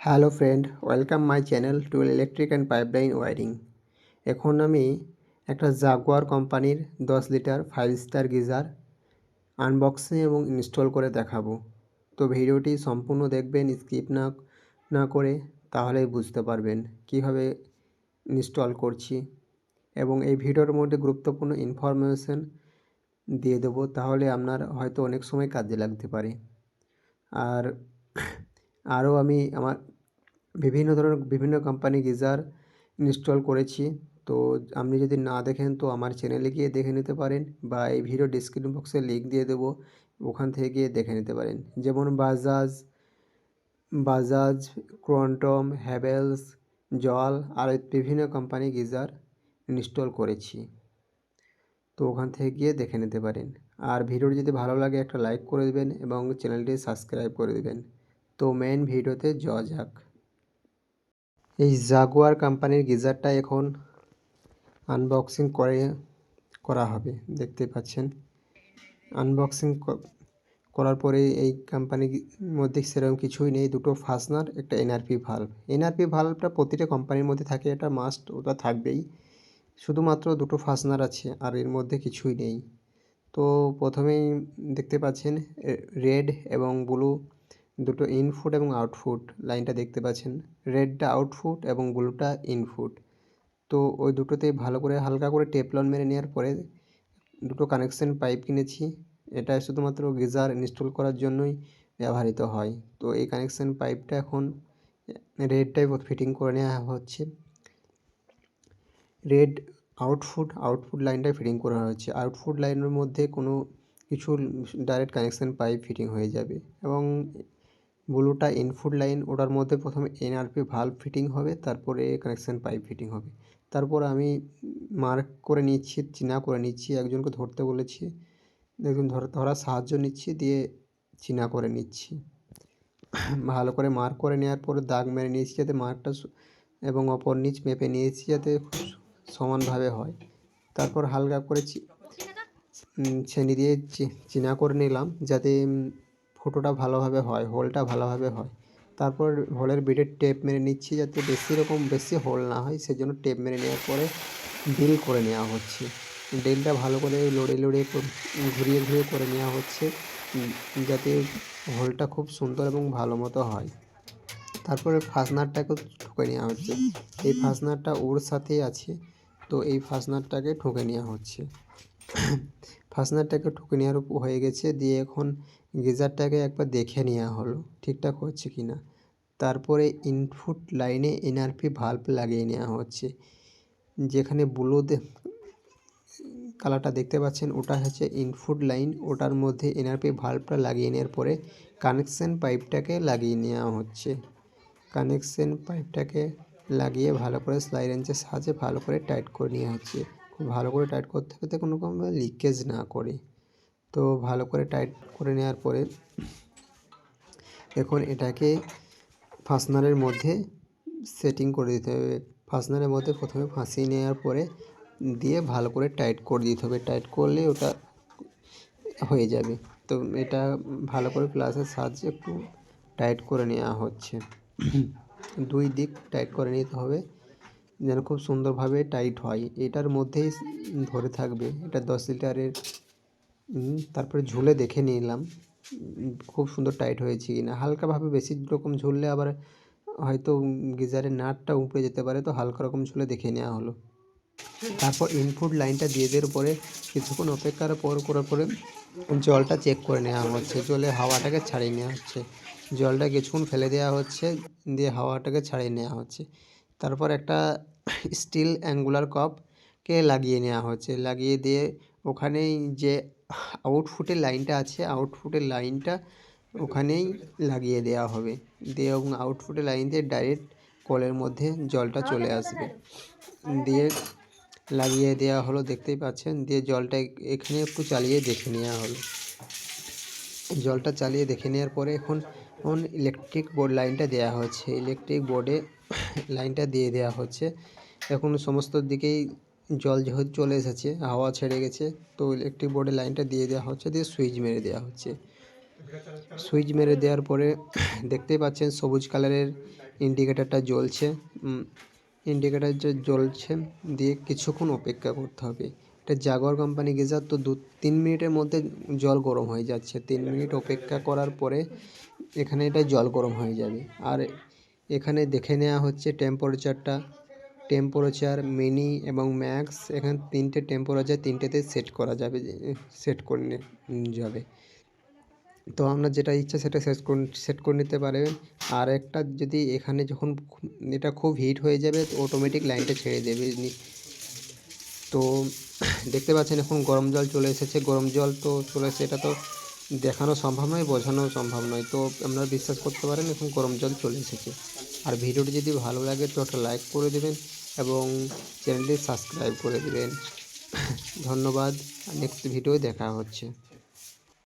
Hello friend, welcome my channel টুয়েল electric and pipeline wiring. এখন আমি একটা জাগুয়ার কোম্পানির 10 লিটার 5 স্টার গিজার আনবক্সিং এবং ইনস্টল করে দেখাবো। তো ভিডিওটি সম্পূর্ণ দেখবেন, স্কিপ না করে, তাহলেই বুঝতে পারবেন কিভাবে ইনস্টল করছি। এবং এই ভিডিওর মধ্যে গুরুত্বপূর্ণ ইনফরমেশন দিয়ে দেবো, তাহলে আপনার হয়তো অনেক সময় কাজে লাগতে পারে। আর আরও আমি আমার বিভিন্ন কোম্পানি গিজার ইনস্টল করেছি। তো আপনি যদি না দেখেন তো আমার চ্যানেলে গিয়ে দেখে নিতে পারেন, বা এই ভিডিও ডেসক্রিপশন বক্সে লিঙ্ক দিয়ে দেবো, ওখান থেকে গিয়ে দেখে নিতে পারেন। যেমন বাজাজ, কোয়ান্টাম, হ্যাভেলস, জল আর বিভিন্ন কোম্পানি গিজার ইনস্টল করেছি। তো ওখান থেকে গিয়ে দেখে নিতে পারেন। আর ভিডিওটি যদি ভালো লাগে একটা লাইক করে দেবেন এবং চ্যানেলটি সাবস্ক্রাইব করে দেবেন। তো মেন ভিডিওতে যাওয়া যাক। এই জাগুয়ার কোম্পানির গিজারটা এখন আনবক্সিং করা হবে, দেখতে পাচ্ছেন। আনবক্সিং করার পরে এই কোম্পানির মধ্যে সেরকম কিছুই নেই, দুটো ফাস্টনার, একটা এনআরপি ভাল্ব। এনআরপি ভাল্বটা প্রতিটা কোম্পানির মধ্যে থাকে, এটা মাস্ট, ওটা থাকবেই। শুধুমাত্র দুটো ফাস্টনার আছে, আর এর মধ্যে কিছুই নেই। তো প্রথমেই দেখতে পাচ্ছেন রেড এবং ব্লু দুটো ইনপুট এবং আউটপুট লাইনটা দেখতে পাচ্ছেন। রেডটা আউটপুট এবং ব্লুটা ইনপুট। তো ওই দুটোতে ভালো করে হালকা করে টেফলন মেরে নেওয়ার পরে দুটো কানেকশন পাইপ কিনেছি। এটা শুধুমাত্র গিজার ইনস্টল করার জন্যই ব্যবহৃত হয়। তো এই কানেকশন পাইপটা এখন রেডটাই ফিটিং করে নেওয়া হচ্ছে। রেড আউটপুট লাইনটাই ফিটিং করা হচ্ছে। আউটপুট লাইনের মধ্যে কোনো কিছু ডাইরেক্ট কানেকশন পাইপ ফিটিং হয়ে যাবে। এবং ব্লুটা ইনপুট লাইন, ওটার মধ্যে প্রথমে এনআরপি ভাল্ব ফিটিং হবে, তারপরে কানেকশন পাইপ ফিটিং হবে। তারপর আমি মার্ক করে নিচ্ছি, চিহ্ন করে নিচ্ছি, একজনকে ধরতে বলেছি, একজন ধরার সাহায্য নিচ্ছি, দিয়ে চিহ্ন করে নিচ্ছি। ভালো করে মার্ক করে নেওয়ার পরে দাগ মেরে নিয়েছি, যাতে মার্কটা এবং অপর নিচ মেপে নিয়েছি যাতে সমানভাবে হয়। তারপর হালকা করে ছেনি দিয়ে চিহ্ন করে নিলাম, যাতে ফুটোটা ভালোভাবে হয়, হোলটা ভালোভাবে হয়। তারপর হোলের বিটের টেপ মেরে নিচ্ছি, যাতে বেশি হোল না হয়, সেজন্য টেপ মেরে নেওয়ার পরে ড্রিল করে নেওয়া হচ্ছে। ড্রিলটা ভালো করে লড়ে ঘুরিয়ে করে নেওয়া হচ্ছে, যাতে হোলটা খুব সুন্দর এবং ভালো মতো হয়। তারপরে ফাস্টনারটাকে ঠুকে নেওয়া হচ্ছে। এই ফাস্টনারটা ওর সাথেই আছে, তো এই ফাস্টনারটাকে ঠুকে নেওয়া হচ্ছে। ফাস্টনারটাকে ঠুকে নেওয়ার হয়ে গেছে, দিয়ে এখন গিজারটাকে একবার দেখে নেওয়া হলো ঠিকঠাক হচ্ছে কি না। তারপরে ইনপুট লাইনে এনআরপি ভাল্ব লাগিয়ে নেওয়া হচ্ছে। যেখানে ব্লু কালারটা দেখতে পাচ্ছেন, ওটা হচ্ছে ইনপুট লাইন, ওটার মধ্যে এনআরপি ভাল্বটা লাগিয়ে নেওয়ার পরে কানেকশন পাইপটাকে লাগিয়ে নেওয়া হচ্ছে। কানেকশন পাইপটাকে লাগিয়ে ভালো করে স্লাই রেঞ্চের সাহায্যে ভালো করে টাইট করে নেওয়া হচ্ছে। খুব ভালো করে টাইট করতে হবে, যাতে কোনো রকম লিকেজ না করে। তো ভালো করে টাইট করে নেওয়ার পরে এখন এটাকে ফাস্টনারের মধ্যে সেটিং করে দিতে হবে। ফাস্টনারের মধ্যে প্রথমে ফাঁসিয়ে নেওয়ার পরে দিয়ে ভালো করে টাইট করে দিতে হবে। টাইট করলে ওটা হয়ে যাবে। তো এটা ভালো করে প্লাসের সাহায্যে একটু টাইট করে নেওয়া হচ্ছে। দুই দিক টাইট করে নিতে হবে, যেন খুব সুন্দরভাবে টাইট হয়। এটার মধ্যেই ধরে থাকবে। এটা 10 লিটারের। তারপরে ঝুলে দেখে নিলাম খুব সুন্দর টাইট হয়েছে কি না। হালকাভাবে বেশি রকম ঝুললে আবার হয়তো গিজারের নাটটা উপড়ে যেতে পারে, তো হালকা রকম ঝুলে দেখে নেওয়া হলো। তারপর ইনপুট লাইনটা দিয়ে দেওয়ার পরে কিছুক্ষণ অপেক্ষার করার পরে জলটা চেক করে নেওয়া হচ্ছে। জলে হাওয়াটাকে ছাড়িয়ে নেওয়া হচ্ছে। জলটা কিছুক্ষণ ফেলে দেওয়া হচ্ছে, দিয়ে হাওয়াটাকে ছাড়িয়ে নেওয়া হচ্ছে। তারপর একটা স্টিল অ্যাঙ্গুলার কাপকে লাগিয়ে নেওয়া হচ্ছে। লাগিয়ে দিয়ে ওখানেই যে আউটপুটের লাইনটা আছে, আউটপুটের লাইনটা ওখানেই লাগিয়ে দেওয়া হবে। দিয়ে এবং আউটপুটের লাইন দিয়ে ডাইরেক্ট কলের মধ্যে জলটা চলে আসবে। দিয়ে লাগিয়ে দেওয়া হলো, দেখতেই পাচ্ছেন। দিয়ে জলটা এখানে একটু চালিয়ে দেখে নেওয়া হলো। জলটা চালিয়ে দেখে নেওয়ার পরে এখন ইলেকট্রিক বোর্ড লাইনটা দেওয়া হচ্ছে। ইলেকট্রিক বোর্ডে লাইনটা দিয়ে দেওয়া হচ্ছে। এখন সমস্ত দিকেই জল যেহেতু চলে এসেছে, হাওয়া ছেড়ে গেছে, তো ইলেকট্রিক বোর্ডে লাইনটা দিয়ে দেওয়া হচ্ছে। দিয়ে সুইচ মেরে দেওয়া হচ্ছে। সুইচ মেরে দেওয়ার পরে দেখতেই পাচ্ছেন সবুজ কালারের ইন্ডিকেটারটা জ্বলছে, ইন্ডিকেটার যে জ্বলছে দিয়ে কিছুক্ষণ অপেক্ষা করতে হবে। এটা জাগুয়ার কোম্পানি গিজার, তো 2-3 মিনিটের মধ্যে জল গরম হয়ে যাচ্ছে। 3 মিনিট অপেক্ষা করার পরে এখানে এটা জল গরম হয়ে যাবে। আর এখানে দেখে নেওয়া হচ্ছে টেম্পারেচার মিনি এবং ম্যাক্স, এখানে 3টে টেম্পারেচার 3টেতে সেট করা যাবে, সেট করে যাবে। তো আপনার যেটা ইচ্ছা সেটা সেট করে নিতে পারবেন। আর একটা, যদি এখানে যখন এটা খুব হিট হয়ে যাবে তো অটোমেটিক লাইনটা ছেড়ে দেবে। তো দেখতে পাচ্ছেন এখন গরম জল চলে এসেছে। গরম জল তো চলে এসেছে, এটা তো দেখানো সম্ভব নয়, বোঝানো সম্ভব নয়। তো আপনারা বিশ্বাস করতে পারেন এখন গরম জল চলে এসেছে। আর ভিডিওটি যদি ভালো লাগে তো একটা লাইক করে দেবেন এবং চ্যানেলটি সাবস্ক্রাইব করে দেবেন। ধন্যবাদ। নেক্সট ভিডিও দেখা হচ্ছে।